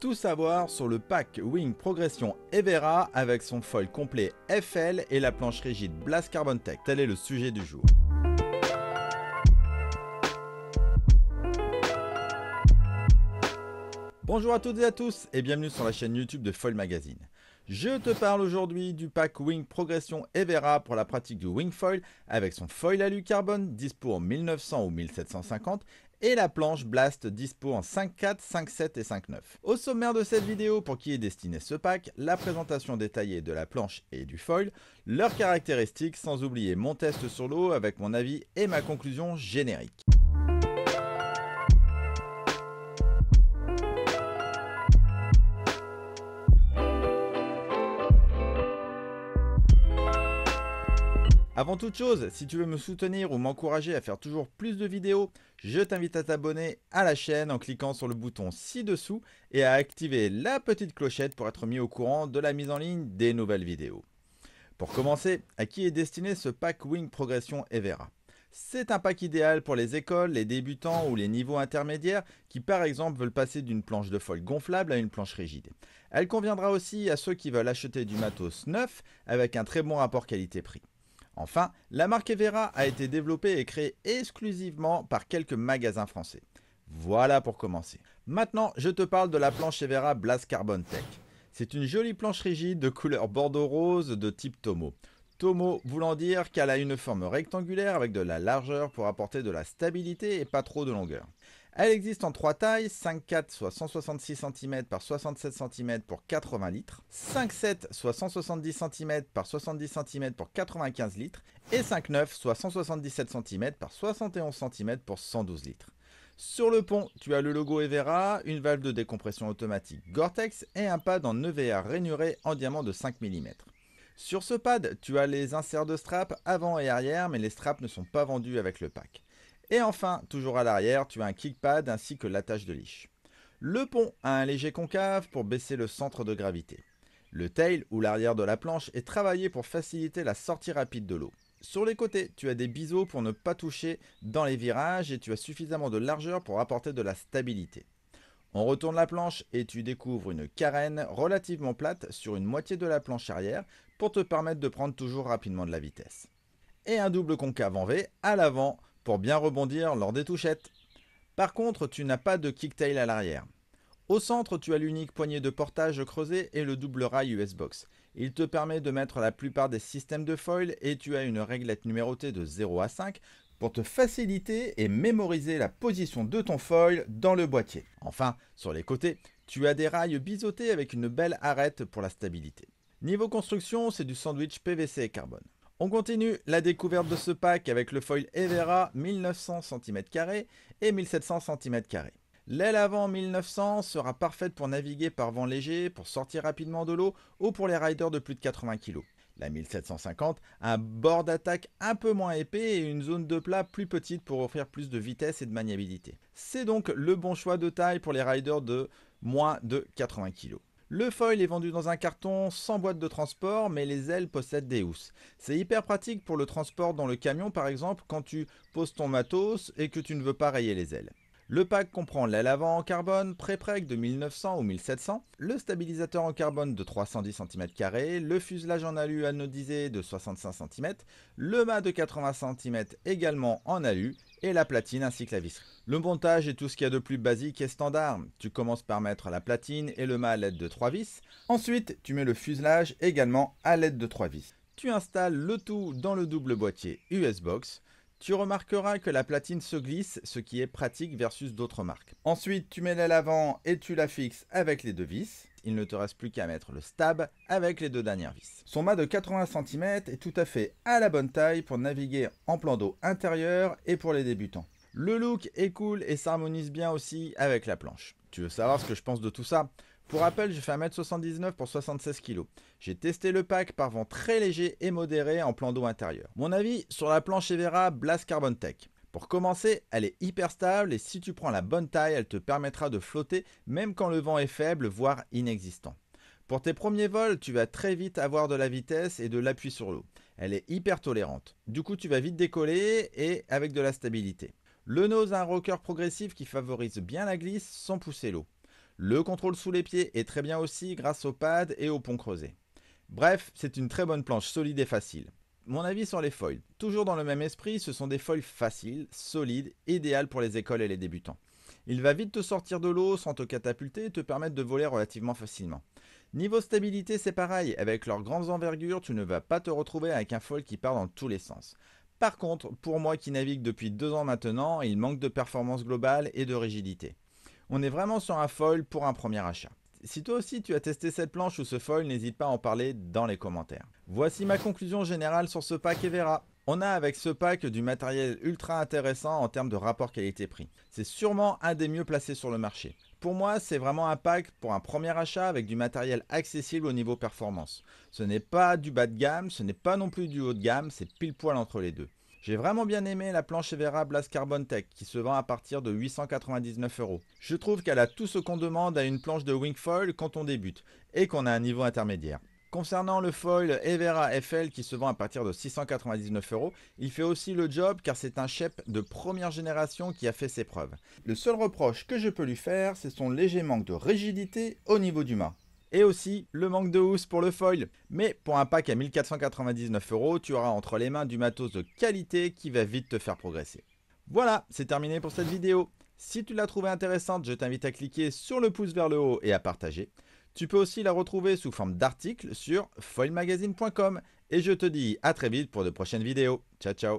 Tout savoir sur le pack Wing Progression Evera avec son foil complet FL et la planche rigide Blast Carbon Tech. Tel est le sujet du jour. Bonjour à toutes et à tous et bienvenue sur la chaîne YouTube de Foil Magazine. Je te parle aujourd'hui du pack Wing Progression Evera pour la pratique du Wing Foil avec son foil alu carbone dispo en 1900 ou 1750 et la planche Blast dispo en 5.4, 5.7 et 5.9. Au sommaire de cette vidéo, pour qui est destiné ce pack, la présentation détaillée de la planche et du foil, leurs caractéristiques, sans oublier mon test sur l'eau avec mon avis et ma conclusion générique. Avant toute chose, si tu veux me soutenir ou m'encourager à faire toujours plus de vidéos, je t'invite à t'abonner à la chaîne en cliquant sur le bouton ci-dessous et à activer la petite clochette pour être mis au courant de la mise en ligne des nouvelles vidéos. Pour commencer, à qui est destiné ce pack Wing Progression Evera? C'est un pack idéal pour les écoles, les débutants ou les niveaux intermédiaires qui par exemple veulent passer d'une planche de foil gonflable à une planche rigide. Elle conviendra aussi à ceux qui veulent acheter du matos neuf avec un très bon rapport qualité-prix. Enfin, la marque Evera a été développée et créée exclusivement par quelques magasins français. Voilà pour commencer. Maintenant, je te parle de la planche Evera Blast Carbon Tech. C'est une jolie planche rigide de couleur bordeaux rose de type Tomo. Tomo voulant dire qu'elle a une forme rectangulaire avec de la largeur pour apporter de la stabilité et pas trop de longueur. Elle existe en 3 tailles, 5.4 soit 166 cm par 67 cm pour 80 litres, 5.7 soit 170 cm par 70 cm pour 95 litres et 5.9 soit 177 cm par 71 cm pour 112 litres. Sur le pont, tu as le logo Evera, une valve de décompression automatique Gore-Tex et un pad en EVA rainuré en diamant de 5 mm. Sur ce pad, tu as les inserts de strap avant et arrière, mais les straps ne sont pas vendus avec le pack. Et enfin, toujours à l'arrière, tu as un kickpad ainsi que l'attache de leash. Le pont a un léger concave pour baisser le centre de gravité. Le tail ou l'arrière de la planche est travaillé pour faciliter la sortie rapide de l'eau. Sur les côtés, tu as des biseaux pour ne pas toucher dans les virages et tu as suffisamment de largeur pour apporter de la stabilité. On retourne la planche et tu découvres une carène relativement plate sur une moitié de la planche arrière pour te permettre de prendre toujours rapidement de la vitesse. Et un double concave en V à l'avant pour bien rebondir lors des touchettes. Par contre, tu n'as pas de kicktail à l'arrière. Au centre, tu as l'unique poignée de portage creusé et le double rail US Box. Il te permet de mettre la plupart des systèmes de foil et tu as une réglette numérotée de 0 à 5 pour te faciliter et mémoriser la position de ton foil dans le boîtier. Enfin, sur les côtés, tu as des rails biseautés avec une belle arête pour la stabilité. Niveau construction, c'est du sandwich PVC et carbone. On continue la découverte de ce pack avec le foil Evera 1900 cm² et 1700 cm². L'aile avant 1900 sera parfaite pour naviguer par vent léger, pour sortir rapidement de l'eau ou pour les riders de plus de 80 kg. La 1750 a un bord d'attaque un peu moins épais et une zone de plat plus petite pour offrir plus de vitesse et de maniabilité. C'est donc le bon choix de taille pour les riders de moins de 80 kg. Le foil est vendu dans un carton sans boîte de transport, mais les ailes possèdent des housses. C'est hyper pratique pour le transport dans le camion par exemple quand tu poses ton matos et que tu ne veux pas rayer les ailes. Le pack comprend l'aile avant en carbone pré-preg de 1900 ou 1700, le stabilisateur en carbone de 310 cm², le fuselage en alu anodisé de 65 cm, le mât de 80 cm également en alu et la platine ainsi que la visserie. Le montage est tout ce qu'il y a de plus basique et standard. Tu commences par mettre la platine et le mât à l'aide de 3 vis. Ensuite, tu mets le fuselage également à l'aide de 3 vis. Tu installes le tout dans le double boîtier US Box. Tu remarqueras que la platine se glisse, ce qui est pratique versus d'autres marques. Ensuite, tu mets l'aile avant et tu la fixes avec les 2 vis. Il ne te reste plus qu'à mettre le stab avec les 2 dernières vis. Son mât de 80 cm est tout à fait à la bonne taille pour naviguer en plan d'eau intérieur et pour les débutants. Le look est cool et s'harmonise bien aussi avec la planche. Tu veux savoir ce que je pense de tout ça? Pour rappel, je fais 1m79 pour 76 kg. J'ai testé le pack par vent très léger et modéré en plan d'eau intérieur. Mon avis sur la planche Evera Blast Carbon Tech. Pour commencer, elle est hyper stable et si tu prends la bonne taille, elle te permettra de flotter même quand le vent est faible, voire inexistant. Pour tes premiers vols, tu vas très vite avoir de la vitesse et de l'appui sur l'eau. Elle est hyper tolérante. Du coup, tu vas vite décoller et avec de la stabilité. Le nose a un rocker progressif qui favorise bien la glisse sans pousser l'eau. Le contrôle sous les pieds est très bien aussi grâce au pad et au pont creusé. Bref, c'est une très bonne planche solide et facile. Mon avis sur les foils. Toujours dans le même esprit, ce sont des foils faciles, solides, idéales pour les écoles et les débutants. Il va vite te sortir de l'eau sans te catapulter et te permettre de voler relativement facilement. Niveau stabilité, c'est pareil, avec leurs grandes envergures, tu ne vas pas te retrouver avec un foil qui part dans tous les sens. Par contre, pour moi qui navigue depuis 2 ans maintenant, il manque de performance globale et de rigidité. On est vraiment sur un foil pour un premier achat. Si toi aussi tu as testé cette planche ou ce foil, n'hésite pas à en parler dans les commentaires. Voici ma conclusion générale sur ce pack Evera. On a avec ce pack du matériel ultra intéressant en termes de rapport qualité-prix. C'est sûrement un des mieux placés sur le marché. Pour moi, c'est vraiment un pack pour un premier achat avec du matériel accessible au niveau performance. Ce n'est pas du bas de gamme, ce n'est pas non plus du haut de gamme, c'est pile poil entre les deux. J'ai vraiment bien aimé la planche Evera Blast Carbon Tech qui se vend à partir de 899 €. Je trouve qu'elle a tout ce qu'on demande à une planche de wingfoil quand on débute et qu'on a un niveau intermédiaire. Concernant le foil Evera FL qui se vend à partir de 699 €, il fait aussi le job car c'est un chep de première génération qui a fait ses preuves. Le seul reproche que je peux lui faire, c'est son léger manque de rigidité au niveau du mât. Et aussi le manque de housse pour le foil. Mais pour un pack à 1499 €, tu auras entre les mains du matos de qualité qui va vite te faire progresser. Voilà, c'est terminé pour cette vidéo. Si tu l'as trouvée intéressante, je t'invite à cliquer sur le pouce vers le haut et à partager. Tu peux aussi la retrouver sous forme d'article sur foilmagazine.com. Et je te dis à très vite pour de prochaines vidéos. Ciao ciao.